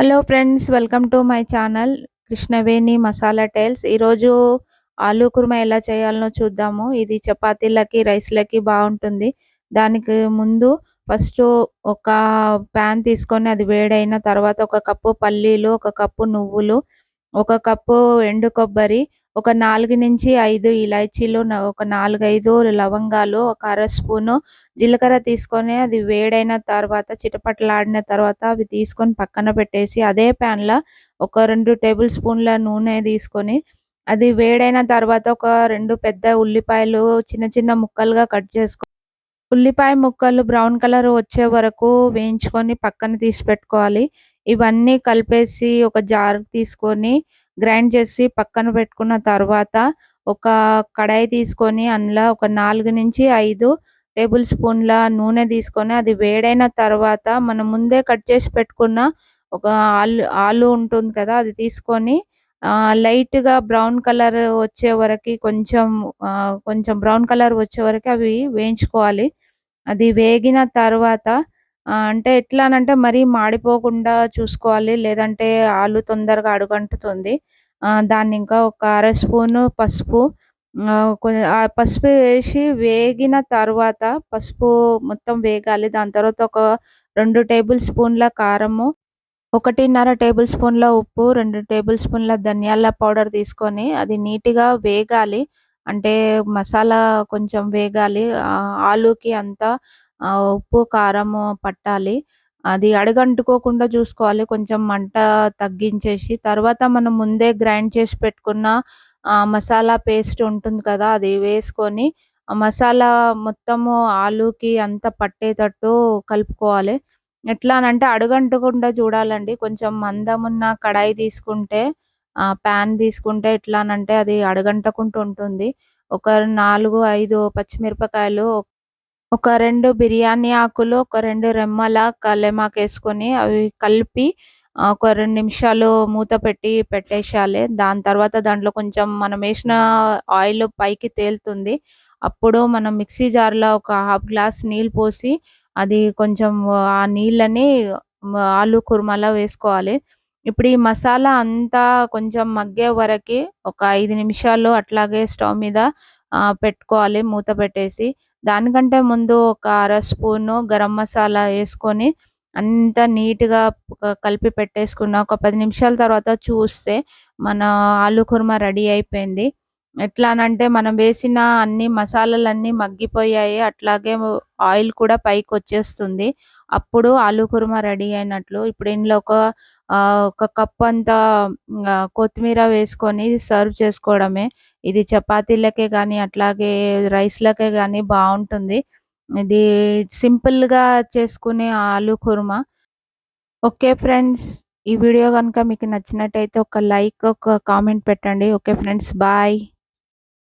Hello friends, welcome to my channel Krishnaveni masala tiles. ఈరోజు ఆలూ కుర్మా ఎలా చేయాలనో చూద్దాము. ఇది చపాతీలకి, రైస్‌లకి బాగుంటుంది. దానికి ముందు ఫస్ట్ ఒక ప్యాన్ తీసుకొని అది వేడైన తర్వాత ఒక కప్పు పల్లీలు, ఒక కప్పు నువ్వులు, ఒక కప్పు ఎండు కొబ్బరి, ఒక 4-5 ఇలాచీలు, ఒక 4, 5 లవంగాలు, ఒక అర స్పూను జీలకర్ర తీసుకొని అది వేడైన తర్వాత చిటపటలాడిన తర్వాత అవి తీసుకొని పక్కన పెట్టేసి అదే ప్యాన్‌లో ఒక 2 టేబుల్ స్పూన్ల నూనె తీసుకొని అది వేడైన తర్వాత ఒక 2 పెద్ద ఉల్లిపాయలు చిన్న చిన్న ముక్కలుగా కట్ ఉల్లిపాయ ముక్కలు బ్రౌన్ కలర్ వచ్చే వరకు వేయించుకొని పక్కన తీసి పెట్టుకోవాలి. ఇవన్నీ కలిపేసి ఒక జార్‌కి తీసుకొని గ్రైండ్ చేసి పక్కన పెట్టుకున్న తర్వాత ఒక కడాయి తీసుకొని అందులో ఒక 4-5 టేబుల్ స్పూన్ల నూనె తీసుకొని అది వేడైన తర్వాత మనం ముందే కట్ చేసి పెట్టుకున్న ఒక ఆలు ఉంటుంది కదా! అది తీసుకొని లైట్‌గా బ్రౌన్ కలర్ వచ్చే వరకి కొంచెం బ్రౌన్ కలర్ వచ్చే వరకు అవి వేయించుకోవాలి. అది వేగిన తర్వాత అంటే ఎట్లానంటే మరీ మాడిపోకుండా చూసుకోవాలి. లేదంటే ఆలు తొందరగా అడుగంటుతుంది. దాన్నింకా ఒక అర స్పూను పసుపు, ఆ పసుపు వేసి వేగిన తర్వాత పసుపు మొత్తం వేగాలి. దాని తర్వాత ఒక 2 టేబుల్ స్పూన్ల కారము, 1:30 టేబుల్ స్పూన్ల ఉప్పు, 2 టేబుల్ స్పూన్ల ధనియాల పౌడర్ తీసుకొని అది నీట్‌గా వేగాలి. అంటే మసాలా కొంచెం వేగాలి. ఆలూకి అంతా ఉప్పు, కారము పట్టాలి. అది అడుగంటుకోకుండా చూసుకోవాలి. కొంచెం మంట తగ్గించేసి తర్వాత మనం ముందే గ్రైండ్ చేసి పెట్టుకున్న మసాలా పేస్ట్ ఉంటుంది కదా! అది వేసుకొని ఆ మసాలా మొత్తము ఆలూకి అంతా పట్టేటట్టు కలుపుకోవాలి. ఎట్లా అనంటే అడుగంటకుండా చూడాలండి. కొంచెం మందమున్న కడాయి తీసుకుంటే పాన్ తీసుకుంటే ఎట్లానంటే అది అడుగంటకుండా ఉంటుంది. ఒక 4, 5 పచ్చిమిరపకాయలు, ఒక 2 బిర్యానీ ఆకులు, ఒక 2 రెమ్మల కల్లేమాకేసుకొని అవి కలిపి ఒక 2 నిమిషాలు మూత పెట్టి పెట్టేసేయాలి. దాని తర్వాత దాంట్లో కొంచెం మనమేసిన ఆయిల్ పైకి తేలుతుంది. అప్పుడు మనం మిక్సీ జార్‌లో ఒక హాఫ్ గ్లాస్ నీళ్ళు పోసి అది కొంచెం ఆ నీళ్ళని ఆలు కుర్మాలో వేసుకోవాలి. ఇప్పుడు ఈ మసాలా అంతా కొంచెం మగ్గే వరకి ఒక 5 నిమిషాలు అట్లాగే స్టవ్ మీద పెట్టుకోవాలి మూత పెట్టేసి. దానికంటే ముందు ఒక అర స్పూను గరం మసాలా యేసుకొని అంతా నీట్‌గా కలిపి పెట్టేసుకున్న ఒక 10 నిమిషాల తర్వాత చూస్తే మన ఆలు కుర్మా రెడీ అయిపోయింది. ఎట్లానంటే మనం వేసిన అన్ని మసాలాలన్నీ మగ్గిపోయాయి. అట్లాగే ఆయిల్ కూడా పైకొచ్చేస్తుంది. అప్పుడు ఆలు కుర్మా రెడీ అయినట్లు. ఇప్పుడు ఇందులో ఒక కప్ అంతా కొత్తిమీర వేసుకొని సర్వ్ చేసుకోవడమే. ఇది చపాతీలకే గానీ, అట్లాగే రైస్‌లకే గానీ బావుంటుంది. ఇది సింపుల్‌గా చేసుకునే ఆలు కుర్మా. Okay friends. ఈ వీడియో గనుక మీకు నచ్చినట్టయితే ఒక లైక్, ఒక కామెంట్ పెట్టండి. Okay friends. బాయ్.